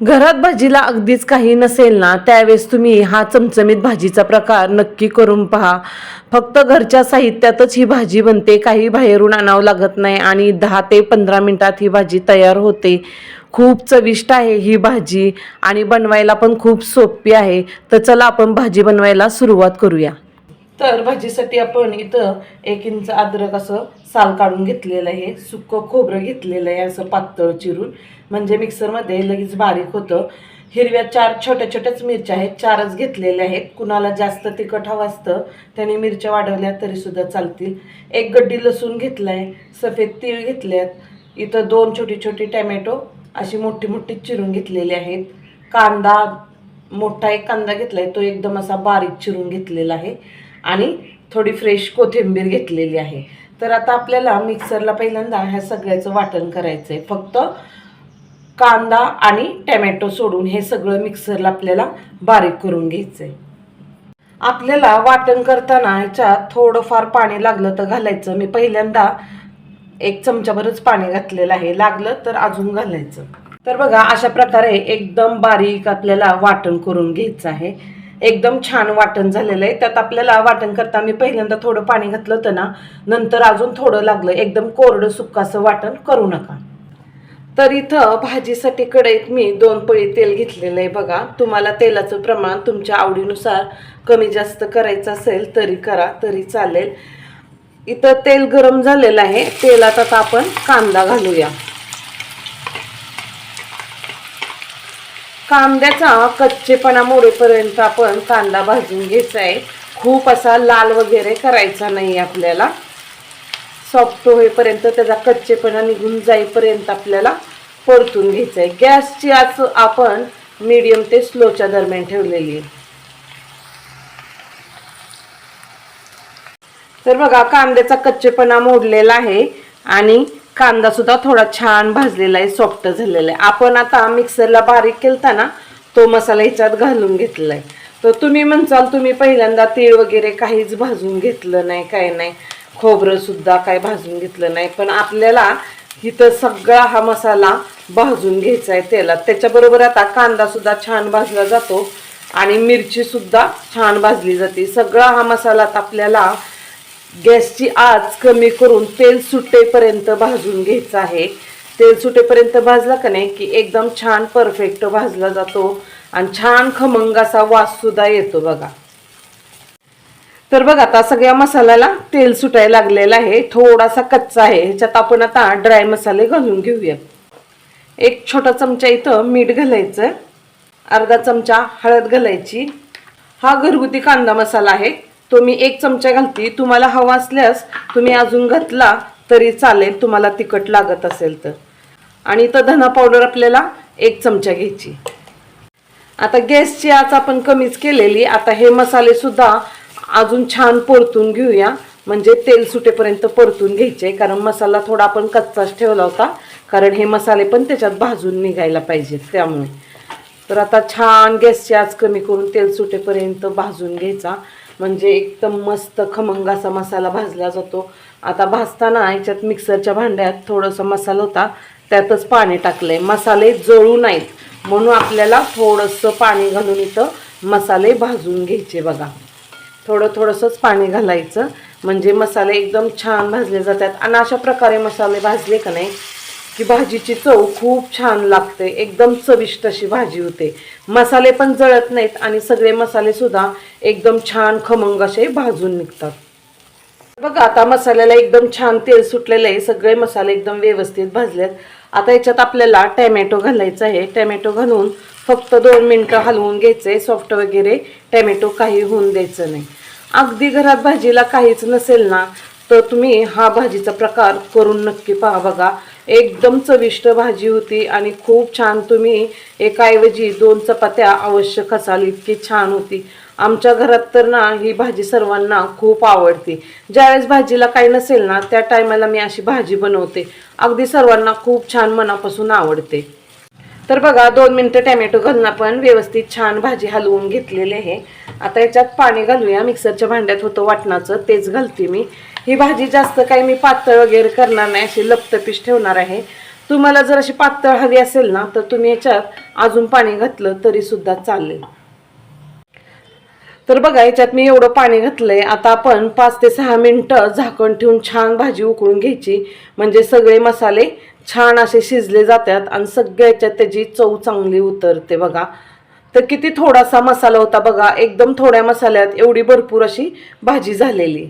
घरात भाजीला अगदीच काही नसेल ना, त्यावेळेस तुम्ही हा चमचमीत भाजीचा प्रकार नक्की करून पहा. फक्त घरच्या साहित्यातच ही भाजी बनते, काही बाहेरून आणावं लागत नाही आणि 10 ते 15 मिनिटात ही भाजी तयार होते. खूप चविष्ट आहे ही भाजी आणि बनवायला पण खूप सोपी आहे. तर चला आपण भाजी बनवायला सुरुवात करूया. तर भाजीसाठी आपण इथं 1 इंच अद्रक असं साल काढून घेतलेलं आहे. सुकं खोबरं घेतलेलं आहे असं पातळ चिरून, म्हणजे मिक्सरमध्ये लगेच बारीक होतं. हिरव्या 4 छोट्या छोट्याच मिरच्या आहेत, 4च घेतलेल्या आहेत. कुणाला जास्त तिखट हवं असतं त्याने मिरच्या वाढवल्या तरी सुद्धा चालतील. 1 गड्डी लसूण घेतलाय, सफेद तीळ घेतल्यात. इथं 2 छोटी छोटी टॅमॅटो अशी मोठी मोठी चिरून घेतलेली आहेत. कांदा मोठा एक कांदा घेतलाय, तो एकदम असा बारीक चिरून घेतलेला आहे आणि थोडी फ्रेश कोथिंबीर घेतलेली आहे. तर आता आपल्याला मिक्सरला पहिल्यांदा ह्या सगळ्याचं वाटण करायचंय. फक्त कांदा आणि टॅमॅटो सोडून हे सगळं मिक्सरला आपल्याला बारीक करून घ्यायचंय. आपल्याला वाटण करताना ह्याच्यात थोडंफार पाणी लागलं तर घालायचं. मी पहिल्यांदा 1 चमचाभरच पाणी घातलेलं आहे, लागलं तर अजून घालायचं. तर बघा अशा प्रकारे एकदम बारीक आपल्याला वाटण करून घ्यायचं आहे. एकदम छान वाटण झालेलं आहे. त्यात आपल्याला वाटण करताना मी पहिल्यांदा थोडं पाणी घातलं होतं ना, नंतर अजून थोडं लागलं. एकदम कोरडं सुक्काचं वाटण करू नका. तर इथं भाजीसाठी कढईत मी 2 पळी तेल घेतलेलं आहे. बघा, तुम्हाला तेलाचं प्रमाण तुमच्या आवडीनुसार कमी जास्त करायचं असेल तरी करा, तरी चालेल. इथं तेल गरम झालेलं आहे. तेलात आता आपण कांदा घालूया. कांद्याचा कच्चेपणा मोडेपर्यंत आपण कांदा भाजून घ्यायचा आहे. खूप असा लाल वगैरे करायचा नाही आपल्याला. सॉफ्ट होईपर्यंत, त्याचा कच्चेपणा निघून जाईपर्यंत आपल्याला परतून घ्यायचं आहे. गॅसची आच आपण मीडियम ते स्लोच्या दरम्यान ठेवलेली आहे. तर बघा कांद्याचा कच्चेपणा मोडलेला आहे आणि कांदा सुद्धा थोडा छान भाजलेला आहे, सॉफ्ट झालेला आहे. आपण आता मिक्सरला बारीक केलता ना, तो मसाला ह्याच्यात घालून घेतलाय. तर तुम्ही म्हणसाल तुम्ही पहिल्यांदा तीळ वगैरे काहीच भाजून घेतलं नाही, काय नाही, खोबरं सुद्धा काय भाजून घेतलं नाही, पण आपल्याला इथं सगळा हा मसाला भाजून घ्यायचा आहे तेलात. त्याच्याबरोबर आता कांदा सुद्धा छान भाजला जातो आणि मिरची सुद्धा छान भाजली जाते. सगळा हा मसाला आपल्याला गॅसची आच कमी करून तेल सुटेपर्यंत भाजून घ्यायचं आहे. तेल सुटेपर्यंत भाजला का नाही की एकदम छान परफेक्ट भाजला जातो आणि छान खमंग असा वास सुद्धा येतो बघा. तर बघा आता सगळ्या मसाल्याला तेल सुटायला लागलेलं आहे. थोडासा कच्चा आहे, ह्याच्यात आपण आता ड्राय मसाले घालून घेऊया. 1 छोटा चमचा इथं मीठ घालायचं, अर्धा चमचा हळद घालायची. हा घरगुती कांदा मसाला आहे, तो मी 1 चमचा घालते. तुम्हाला हवा असल्यास तुम्ही अजून घातला तरी चालेल, तुम्हाला तिखट लागत असेल तर. आणि इथं धना पावडर आपल्याला 1 चमचा घ्यायची. आता गॅसची आच आपण कमीच केलेली. आता हे मसाले सुद्धा अजून छान परतून घेऊया, म्हणजे तेल सुटेपर्यंत परतून घ्यायचे. कारण मसाला थोडा आपण कच्चाच ठेवला होता, कारण हे मसाले पण त्याच्यात भाजून निघायला पाहिजेत त्यामुळे. तर आता छान गॅसची आच कमी करून तेल सुटेपर्यंत भाजून घ्यायचा, म्हणजे एकदम मस्त खमंग असा मसाला भाजला जातो. आता भाजताना ह्याच्यात मिक्सरच्या भांड्यात थोडंसं मसाला होता, त्यातच पाणी टाकलंय. मसाले जळू नाहीत म्हणून आपल्याला थोडंसं पाणी घालून इथं मसाले भाजून घ्यायचे बघा. थोडंसंच पाणी घालायचं, म्हणजे मसाले एकदम छान भाजले जातात. आणि अशा प्रकारे मसाले भाजले का नाही की भाजीची चव खूप छान लागते, एकदम चविष्ट अशी भाजी होते. मसाले पण जळत नाहीत आणि सगळे मसाले सुद्धा एकदम छान खमंग असे भाजून निघतात. बघा आता मसाल्याला एकदम छान तेल सुटलेलं आहे, सगळे मसाले एकदम व्यवस्थित भाजलेत. आता याच्यात आपल्याला टॅमॅटो घालायचा आहे. टॅमॅटो घालून फक्त 2 मिनिटं हलवून घ्यायचे. सॉफ्ट वगैरे टॅमॅटो काही होऊन द्यायचं नाही. अगदी घरात भाजीला काहीच नसेल ना, तर तुम्ही हा भाजीचा प्रकार करून नक्की पहा बघा. एकदम चविष्ट भाजी होती आणि खूप छान. तुम्ही एकाऐवजी 2 चपात्या अवश्य खासाल, इतकी छान होती. आमच्या घरात तर ना ही भाजी सर्वांना खूप आवडते. ज्यावेळेस भाजीला काही नसेल ना, त्या टायमाला मी अशी भाजी बनवते. अगदी सर्वांना खूप छान मनापासून आवडते. तर बघा 2 मिनिटं टॅमॅटो घालून आपण व्यवस्थित छान भाजी हलवून घेतलेली आहे. आता याच्यात पाणी घालूया. मिक्सरच्या भांड्यात होतं वाटणाचं, तेच घालते मी. ही भाजी जास्त काही मी पातळ वगैरे करणार नाही, अशी लपतपीश ठेवणार आहे. तुम्हाला जर अशी पातळ हवी असेल ना तर तुम्ही याच्यात अजून पाणी घातलं तरी सुद्धा चालेल. तर बघा याच्यात मी एवढं पाणी घातलंय. आता आपण 5 ते 6 मिनिटं झाकण ठेवून छान भाजी उकळून घ्यायची, म्हणजे सगळे मसाले छान असे शिजले जातात आणि सगळ्या याच्यात त्याची चव चांगली उतरते. बघा तर किती थोडासा मसाला होता बघा, एकदम थोड्या मसाल्यात एवढी भरपूर अशी भाजी झालेली.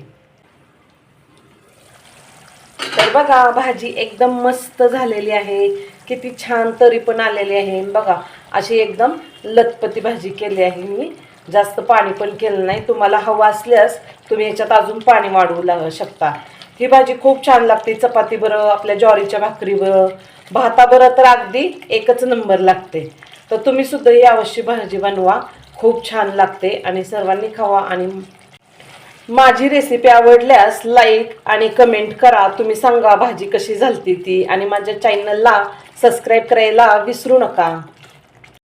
तर बघा भाजी एकदम मस्त झालेली आहे, किती छान तरी पण आलेली आहे. बघा अशी एकदम लतपती भाजी केली आहे मी, जास्त पाणी पण केलं नाही. तुम्हाला हवं असल्यास तुम्ही याच्यात अजून पाणी वाढवू शकता. ही भाजी खूप छान लागते चपाती बरं, आपल्या ज्वारीच्या भाकरी बरं, भाता बरं तर अगदी एकच नंबर लागते. तर तुम्ही सुद्धा ही अवश्य भाजी बनवा, खूप छान लागते आणि सर्वांनी खावा. आणि माझी रेसिपी आवडल्यास लाईक आणि कमेंट करा. तुम्ही सांगा भाजी कशी झालती ती, आणि माझ्या चॅनलला सबस्क्राईब करायला विसरू नका.